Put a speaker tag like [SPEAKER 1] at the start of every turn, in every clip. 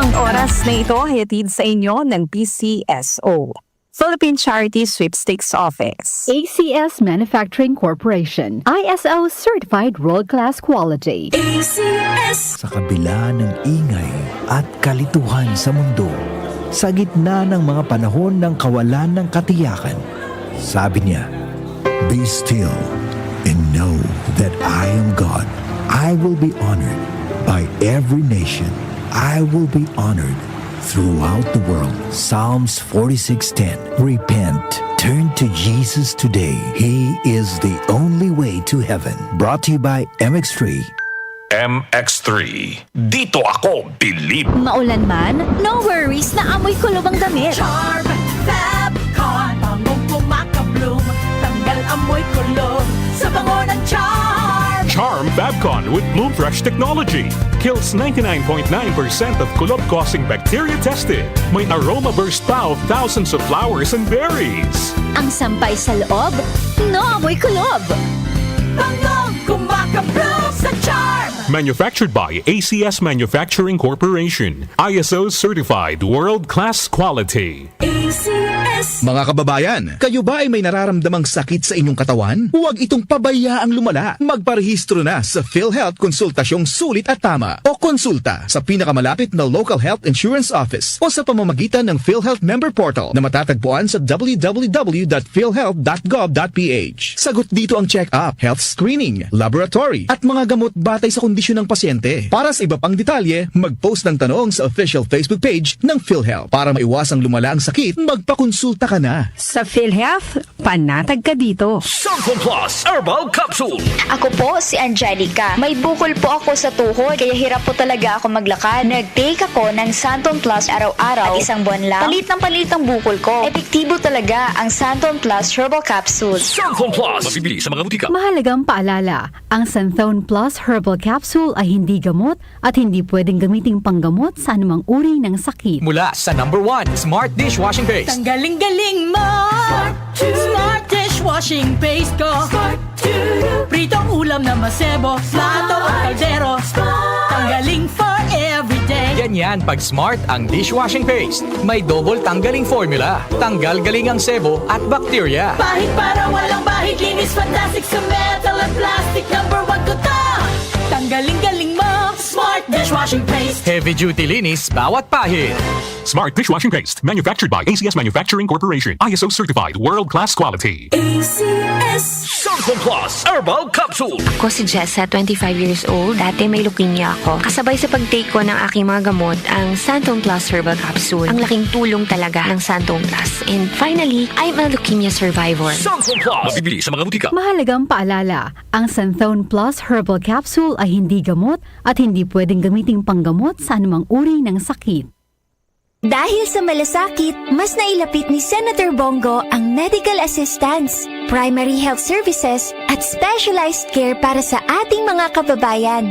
[SPEAKER 1] Ang oras na ito ay hatid sa inyo ng PCSO, Philippine Charity Sweepstakes Office.
[SPEAKER 2] ACS Manufacturing Corporation, ISO Certified World-Class Quality.
[SPEAKER 3] Sa kabila ng ingay at kalituhan sa mundo, sa gitna ng mga panahon ng kawalan ng katiyakan, sabi niya, "Be still and know that I am God. I will be honored by every nation. I will be honored throughout the world." Psalms 46:10. Repent. Turn to Jesus today. He is the only way to heaven. Brought to you by MX3.
[SPEAKER 4] MX3. Dito ako believe.
[SPEAKER 5] Maulan man, no worries na amoy kulob ang damit.
[SPEAKER 6] Charm Fabcon, bangong pumakabloom, tanggal amoy kulob sa bango ng Charm.
[SPEAKER 7] Charm Fabcon with Bloom Fresh technology kills 99.9% of kulob-causing bacteria tested. May aroma burst pa of thousands of flowers and berries.
[SPEAKER 5] Ang sampay sa loob, no amoy kulob.
[SPEAKER 6] Bangong kumakabloom sa Charm.
[SPEAKER 7] Manufactured by ACS Manufacturing Corporation. ISO certified world-class quality.
[SPEAKER 6] ACS.
[SPEAKER 8] Mga kababayan, kayo ba ay may nararamdamang sakit sa inyong katawan? Huwag itong pabayaang lumala. Magparehistro na sa PhilHealth Konsultasyong Sulit at Tama o konsulta sa pinakamalapit na local health insurance office o sa pamamagitan ng PhilHealth Member Portal na matatagpuan sa www.philhealth.gov.ph. Sagot dito ang check-up, health screening, laboratory at mga gamot batay sa kondisyon ng pasyente. Para sa iba pang detalye, mag-post ng tanong sa official Facebook page ng PhilHealth. Para maiwasang lumala ang sakit, magpakonsulta ka na.
[SPEAKER 1] Sa PhilHealth, panatag ka dito.
[SPEAKER 4] Santon Plus Herbal Capsule.
[SPEAKER 9] Ako po si Angelica. May bukol po ako sa tuhod, kaya hirap po talaga ako maglakad. Nag-take ako ng Santon Plus araw-araw at isang buwan lang. Palit ng palit ang bukol ko. Epektibo talaga ang Santon Plus Herbal Capsule.
[SPEAKER 4] Santon Plus. Mabibili sa mga butika.
[SPEAKER 2] Mahalagang paalala, ang Santhone Plus Herbal Capsule ay hindi gamot at hindi pwedeng gamiting panggamot sa anumang uri ng sakit.
[SPEAKER 10] Mula sa #1 Smart Dishwashing Paste.
[SPEAKER 6] Tanggaling-galing mo. Smart dishwashing paste ko. Pritong ulam na masebo, plato o kaldero. Tanggaling for everyday.
[SPEAKER 10] Ganyan pag Smart ang dishwashing paste. May double tanggaling formula. Tanggal galing ang sebo at bakterya.
[SPEAKER 6] Bahid para walang bahid, linis fantastic sa metal at plastic. #1 ko to. Tanggaling-galing mo. Smart dishwashing paste.
[SPEAKER 10] Heavy duty linis bawat pahid.
[SPEAKER 7] Smart dishwashing paste. Manufactured by ACS Manufacturing Corporation. ISO certified world-class quality.
[SPEAKER 6] ACS.
[SPEAKER 4] Santon Plus Herbal Capsule.
[SPEAKER 11] Ako si Jessa, 25 years old. Dati may leukemia ako. Kasabay sa pag-take ko ng aking mga gamot, ang Santon Plus Herbal Capsule. Ang laking tulong talaga ng Santon Plus. And finally, I'm a leukemia survivor.
[SPEAKER 4] Santon Plus. Mabibili sa mga butika.
[SPEAKER 2] Mahalagang paalala, ang Santhone Plus Herbal Capsule ay hindi gamot at hindi pwedeng gamiting panggamot sa anumang uri ng sakit.
[SPEAKER 5] Dahil sa malasakit, mas nailapit ni Senator Bongo ang medical assistance, primary health services at specialized care para sa ating mga kababayan.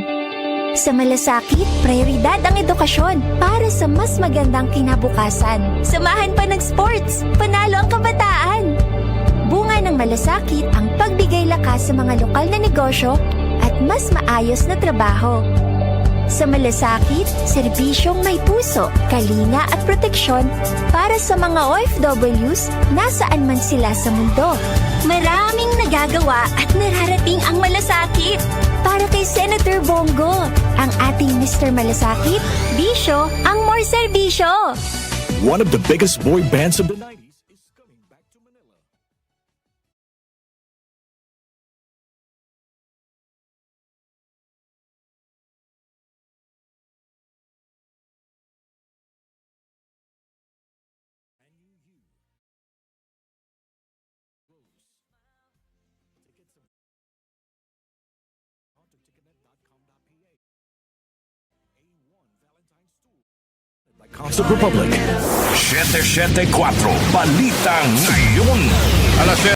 [SPEAKER 5] Sa malasakit, prioridad ang edukasyon para sa mas magandang kinabukasan. Samahan pa ng sports, panalo ang kabataan. Bunga ng malasakit ang pagbigay lakas sa mga lokal na negosyo at mas maayos na trabaho. Sa malasakit, serbisyong may puso, kalinga at proteksyon para sa mga OFWs nasaan man sila sa mundo. Maraming nagagawa at nararating ang malasakit. Para kay Senator Bongo, ang ating Mr. Malasakit, bisyo ang more serbisyo.
[SPEAKER 4] One of the biggest boy bands of the 90s. Concert Republic. 774 Balita Ngayon. Alas